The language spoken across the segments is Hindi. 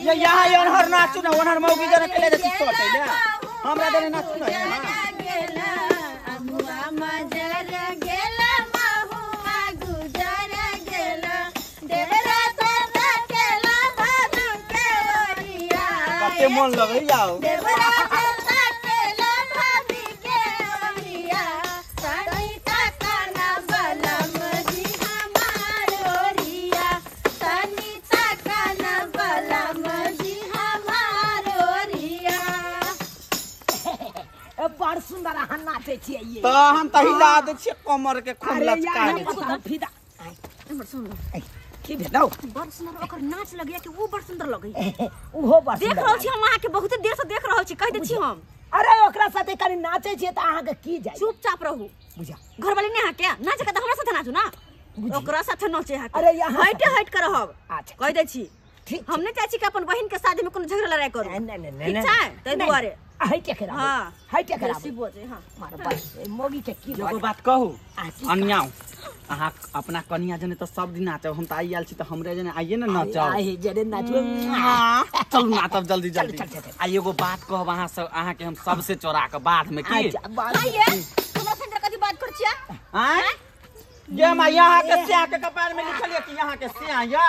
यहाँ योनहर नाचू ना ओनहर मौगी जने के ले दे छोटे ले हमरा देने नाचू ना गेला अमुआ मजर गेला महुआ गुजर गेला देवरा सदा केला भादु के ओरिया कते मन लगै जाओ देवरा सदा केला भाभी के ओरिया सनी ताकना बलम जी हमार ओरिया सनी ताकना बलम बड़ सुंदर अहाँ नाचे छियै ये तो हम त हिला दे छियै कमर के खूब लचका दे छियै फिदा बड़ सुंदर की भेलौ बड़ सुंदर ओकर नाच लगिया कि वो बड़ सुंदर लगै उहो बड़ देख रहल छी हम अहाँ के बहुत देर से देख रहल छी कह दे छी हम अरे ओकरा साथे कनी नाचे छियै त अहाँ के की जाय चुपचाप रहू बुझा घर वाली ने अहाँ के नाच के त हमरा साथे नाचू ना ओकरा साथे नाचे अहाँ अरे यहाँ हट कर रहब अच्छा कह दे छी ठीक हमने चाहे छी कि अपन बहन के शादी में कोनो झगड़ा लड़ाई करू नहीं ठीक छै तै दुआरे हई के करा हां हई के करा बेसी बोझे हां मार बस मोगी के की एगो बात कहू अनियाओ अहाँ अपना कनिया जने तो सब दिन नाचब हम त आई आल छी त हमरे जने आइए न नाचब आई जने नाचो चल नाचब जल्दी जल्दी आ एगो बात कहब अहाँ सब अहाँ के हम सबसे चोरा के बाद में की आइए हमरा संग कथि बात कर छिया हैं ये मैं यहाँ के सिया के कपार में लिखलिए कि यहाँ के सिया या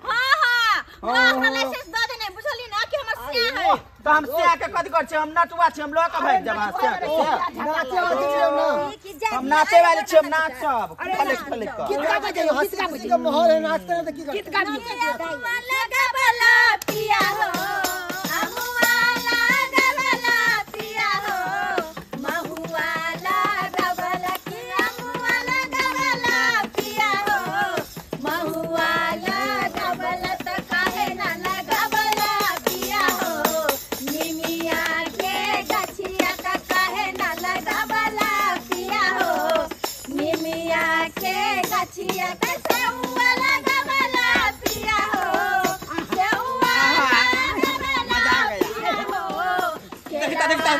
हां हां हमरा लाइसेंस द देने बुझली ना कि हमर सिया है तो हम सिया के कथि कर छी हम नटुआ छी हम लोग के भाग जब सिया के नाचे वाली छियै ना हम नाचे वाले छी हम नाचब फलक फलक कितना बजे हंसका बजे का माहौल है नाचते हैं तो की कितना लगा वाला पिया हो अमुआ लगा वाला पिया हो महुआ लगा वाला कि अमुआ लगा वाला पिया हो महुआ लगा वाला त काहे ना लगा वाला पिया हो निमिया के गछिया त काहे ना लगा वाला पिया हो निमिया के गछिया त सेउआ लगा वाला पिया हो सेउआ लगा वाला पिया हो देखता देखता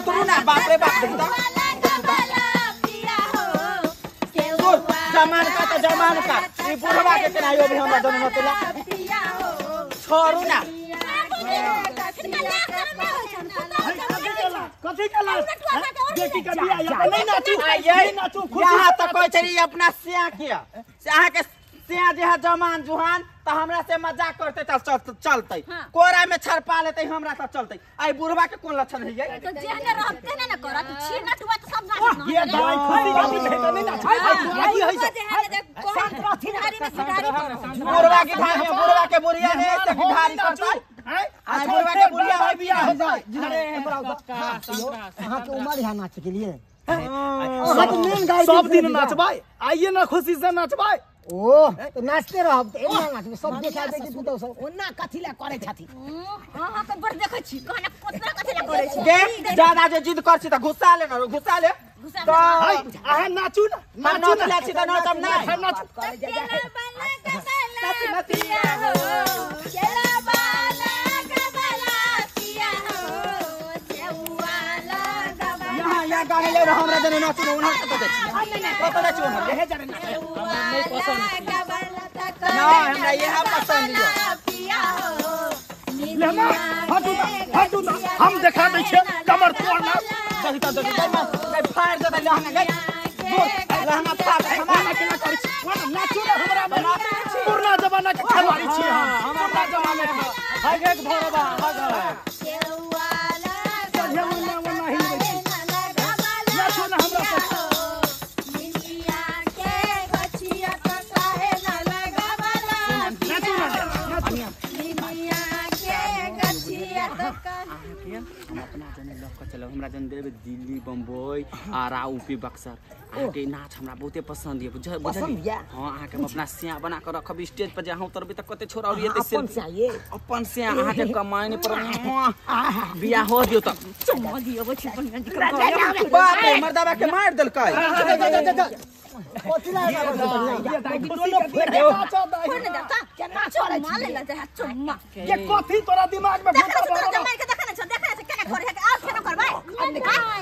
तू ना बाप रे बाप देखता लगा वाला पिया हो तू जमान का तो जमान का ई बुढ़वा के केनायो भी हमरा दोनों नचला पिया हो छोड़ू ना कथि कला बेटी का बियाह या नहीं नाचू यही नाचू यहाँ तक कहै छली अपना सिया के से अहाँ के सिया जे है जमान जुहान त हमरा से मजाक करते त चलते कोरा में छरपा लेते हमरा त चलते आई बुढ़वा के कोन लक्षण है ये तो जेहने रहते ने न करत छी नटुआ तो सब नाच ये दवाई खुशी का भी है नहीं नाचू लगी है जेहने देख कोन गाड़ी में सिगारी कर बुढ़वा के भाई बुढ़वा के बुढ़िया ने तक ढारी करता है आई बुढ़वा के बुढ़िया है बियाह हो जाए अरे अहाँ के उम्र है नाच के लिए सब दिन नाचबाई आइए ना खुशी से नाचबाई ओ तो नाचते रहब त एना नाचबे सब देखा दे कि तू तो सब ओना कथि ला करे छथि हां तो बड़ देखै छी कहना कोतना कथि ला करे छी देख ज्यादा जे जिद कर छी त गुस्सा ले न गुस्सा ले तो आहा नाचू ना नाचू ना छी त नाचब ना नाचू पिया हो चला बाला गबला पिया हो सेउआ लगा यहाँ गाने ले रहा हमरा देने नाचू ना उन्हर कत छी कत ले छी उन्हर हे जाने ना हमरा यह पसंद है पिया हो लेना हटू ना हम दिखा दै छियै कमर तोड़ना देखता मैं फाड़ देता लहंगा गई लहंगा फाड़ हमरा के ना करी नाचू ना हमरा बना पुरना जमाना के खिलाड़ी छियै हम पुरना जमाना के हग एक भरबा हग सेउआ चलिए मुन्ना मुन्ना हिल गई नाचू ना हमरा निमिया के गछिया त काहे ना लगावला चलो हमरा जन देबे दिल्ली बम्बई आरा यूपी बक्सर आके नाच हमरा बहुते पसंद है बुझली हां आके हम अपना सिया बना के रखब स्टेज पर जे हम तरबे त कते छोरा और ये अपन से ये अपन से आके कमाई पर बियाह हो दियो त चुम्मा दियो बच्ची बनिया बाप रे मर्दाबा के मार देल काय कोथिला फोन देता केना छोड़े मार ले जा चुम्मा ये कथी तोरा दिमाग में देखा तोरा जमाई के देखा केना करे है आज केना करबै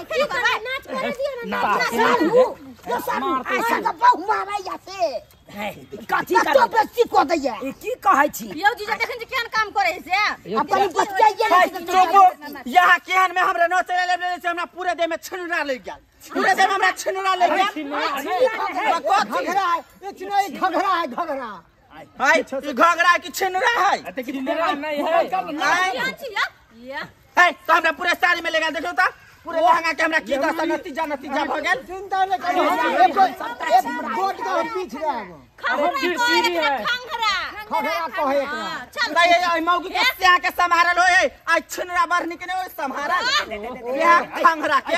केना करबै नाच करे दियो ना नाच यो सारू ऐसा त बहु मारै जाते कथी कर तो बेसी को दैया ई की कहै छी यौ जीजा देखन जे केहन काम करे से अपन बच्चा यहाँ केहन में हमरा नोचे ले से हमरा पूरे देह में छनुरा ले गेल पूरे देह में हमरा छनुरा ले गेल घघरा है इतना ही घघरा है घघरा हाय ई घघरा की छनुरा है छनुरा नहीं है या है तो हमरा पूरे साड़ी में लगा देखो त पूरे लहंगा के हमरा की दशा नतीजा भ गेल चिंता न करो एक गोट का पीछ रहा है खंगरा घघरा कहे एकरा चल नहीं आई मौगी के स्या के संभारल होय आज छनुरा बरनी के नहीं संभारल बियाह खंगरा के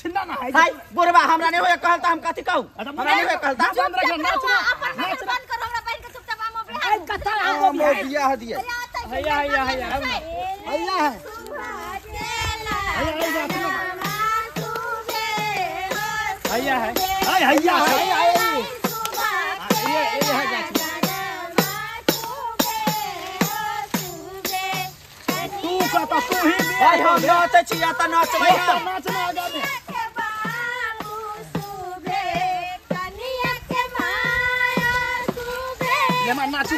छिन्ना ना है हाय बुरबा हमरा नहीं होय कहल त हम कथि कहू हमरा नहीं होय कहल त अपन बंद कर हमरा बहन के चुपचाप आम बिहार कथा बियाह दिए हैया है हैया है हैया तू कहता तू ही हाय हम नाचे छी या त नाचबै नाचना आगा में ये मैं नाचू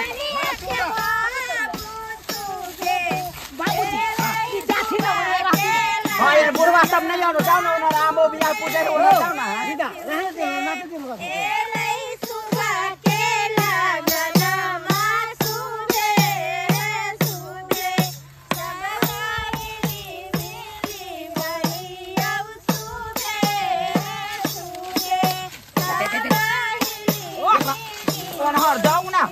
हाय बुरबा सब नहीं आनो जाओ ना रामो बियाह पूजे हो जाओ ना सीधा रहने दे नाटक के मगर हर जाओ ना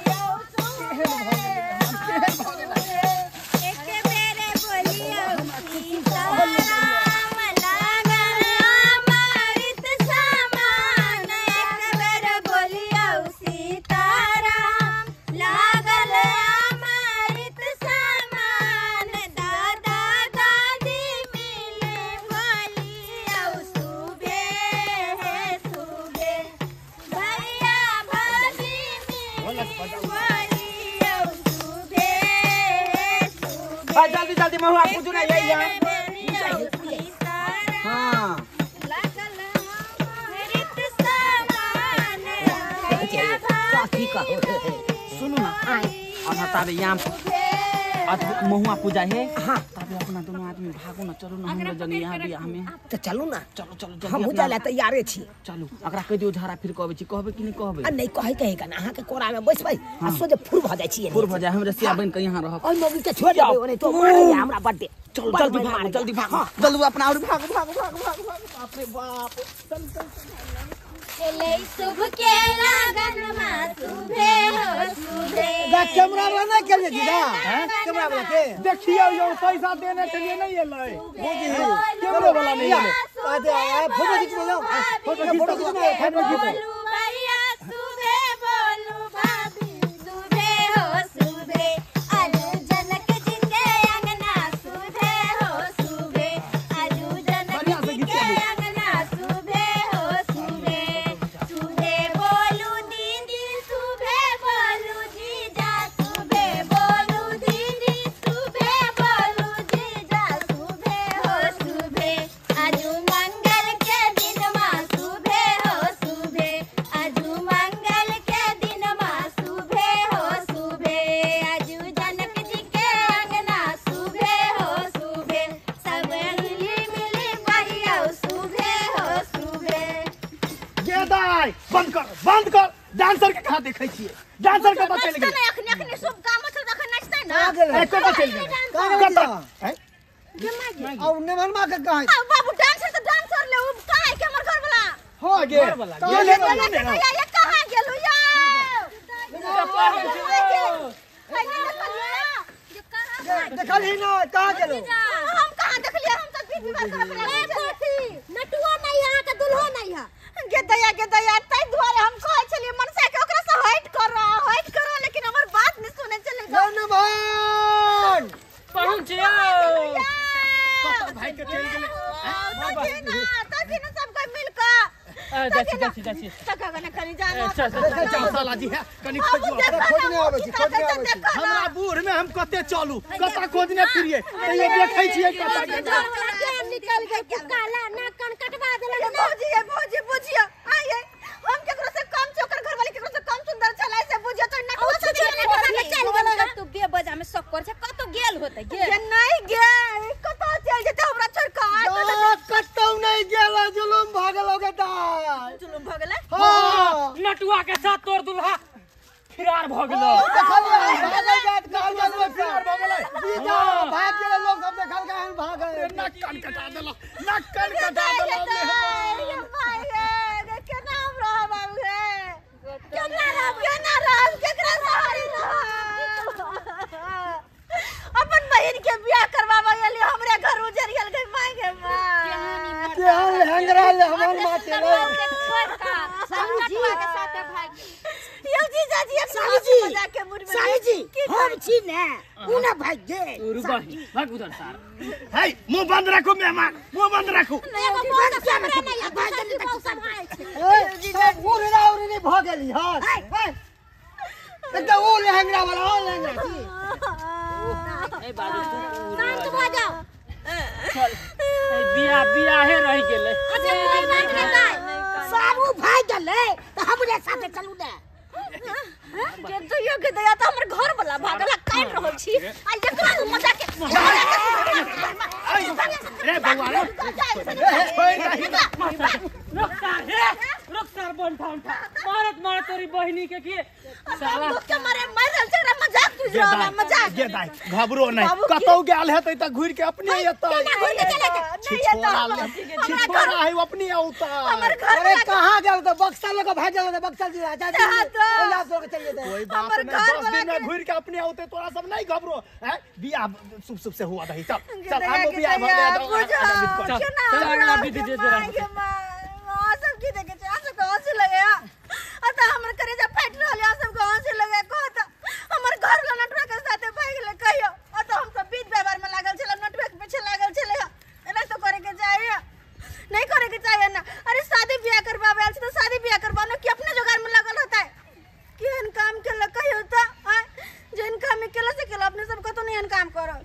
जल्दी जल्दी महुआ पूजू ना यही है हां सुनो ना अब तारे यहाँ महुआ पूजा है हां तब अपना दोनों आदमी भागो ना चलो ना हम जन यहाँ भी हमें तो चलू ना चलो चलो हम जल्दी जाला तैयारे छी चलो अकरा कह दियो झारा फिर कहबे छी कहबे कि नहीं कहबे आ नहीं कहेगा ना अहाँ के कोरा में बैसबै आ सोजे फुर भ जाय छी पूर हो जाए हमरे सिया बन के यहाँ रह ओइ मोगी के छोड़ देबै ओने तो मारै हमरा बड्डे चलो जल्दी भागो जल्दी भागो जल्दी अपना और भागो भागो भागो भागो बाप रे बाप चल चल चले शुभ के लगन में सुबह हो सुबह दा कैमरा बना के ले दीदा कैमरा बना के देखियो यो पैसा देने के लिए नहीं एलै कैमरा वाला नहीं एलै आते फोटो खींच लो फोटो खींच बोलू भैया सुबह बोलू भाभी सुबह हो सुबह आलू जनक जिनके अंगना सुबह हो सुबह आलू जनक जिनके अंगना सुबह हो सुबह सुबह बोलू दीदी सुबह बोलू जीजा सुबह बोलू दीदी सुबह बोलू जीजा सुबह हो सुबह आजू मंगल के दिन मां सुबह हो सुबह आजू मंगल के दिन मां सुबह हो सुबह आजू जनक जी के अंगना सुबह हो सुबह सब मिली मिली भैया सुबह हो सुबह ये दाई बंद कर डांसर के कहां देखै छियै डांसर के बचल गेल अखनी शुभ काम छै तखन नाचतै ना एको बचल गेल हैं और नेमनमा के कहे बाबू डांसर तो डांसर ले उ काहे के हमर घर वाला हो गे ये ले बोलो ने ये कहां गेलु या देखल ही ना कहां गेलो हम कहां देखलिए विवाह करे कोठी नटुआ नहीं है का दुल्हो नहीं है के दया तै द्वारे हम कहै छलिए मनसा के ओकरा से हट करो लेकिन हमर बात नहीं सुने चले धन्यवाद पहुंचियो भाई के चल गेले तभी ना सब कोई मिलकर जाची तका ना करी जाना चल साला जी है कनी खोजो खोजने आबै छी हमरा बूढ़ में हम कते चलू कता खोजने फिरिए तो ये देखै छियै कता निकल गई काला ना कन कटवा देले भौजी बुझियो आइए हम केकरो से कम चोकर घर वाली केकरो से कम सुंदर छलाय से बुझियो तो नटवा से चल गेल तू बे बजा में शक कर छ कतो गेल होतै गे नहीं गेल कतो चल जेते हमरा छोड़ का कतौ नहीं गेला जुलुम भागल होगे दाई जुलुम भ गेलै हां नटुआ के साथ तोर दुल्हा फिरार भ गेलो देखलिए भागल जात गाल में फिरार भ गेलै बीजा भाग गेल लोग सब देखल के हम भागल नक कान कटा देला नक कान कटा देला भाई गे केना हम रहब गे केना रहब केकरा सहारे रहब अपन बहिन के बियाह करवावा गेली हमरे घर उजर गेल गई माई गे मां के हम हंगराल हमर माते ले नटुआ के साथे भाग यो जीजा जी मजाक के मूड में साली जी हम छी ने उना भाग गे रुबाही भाग उधर सार हे मुंह बंद रखो मेहमान मुंह बंद रखो नहीं वो बहुत कैमरा नहीं है भाग जल्दी तक संभाल जीजा उड़ना उड़नी भ गेली हां एकदम ओ लहंगरा वाला ओ लहंगरा की ए बाबू तू शांत हो जाओ चल ए बियाहे रह गेले अच्छा कोई बात नहीं साबू भाग गेले त हमरे साथे चलू ने के तो यो के दया त हमर घर वाला भागला काट रहल छी आ एकरा मजा के रे बउआ रुक बन ठा मारत तोरी बहिनी के साला के मारे मार रहल छरा मजाक तू जरा मजाक गे दाई घबरो नहीं कतौ गेल हेतै त घुर के अपने एतै छिछोरा है अपने औता हमर घर अरे कहां गेल त बक्सा लोग भाग गेल त बक्सा जी राजा जी पंजाब लोग चल जेते कोई बात नहीं 10 दिन में घुर के अपने औते तोरा सब नहीं घबरो हैं बियाह शुभ से हुआ दही चल हम बियाह भले चल अगला विधि दे दे सब की देखे आ सब कहां से लगे अता हमर करेजा फट रहल आ सब कहां से लगे कहत हमर घर वाला नटवा के साथे भाग गेले कहियो अता हम सब बीच व्यवहार में लागल छला नटवा के पीछे लागल छले एना तो करे के चाहिए नहीं करे के चाहिए ना अरे शादी ब्याह करवावे आल तो शादी ब्याह करवानो कि अपने जुगाड़ में लागल होता है केहन काम के ल कहियो त जेन काम में केला से केला अपने सब को तो नहीं काम करो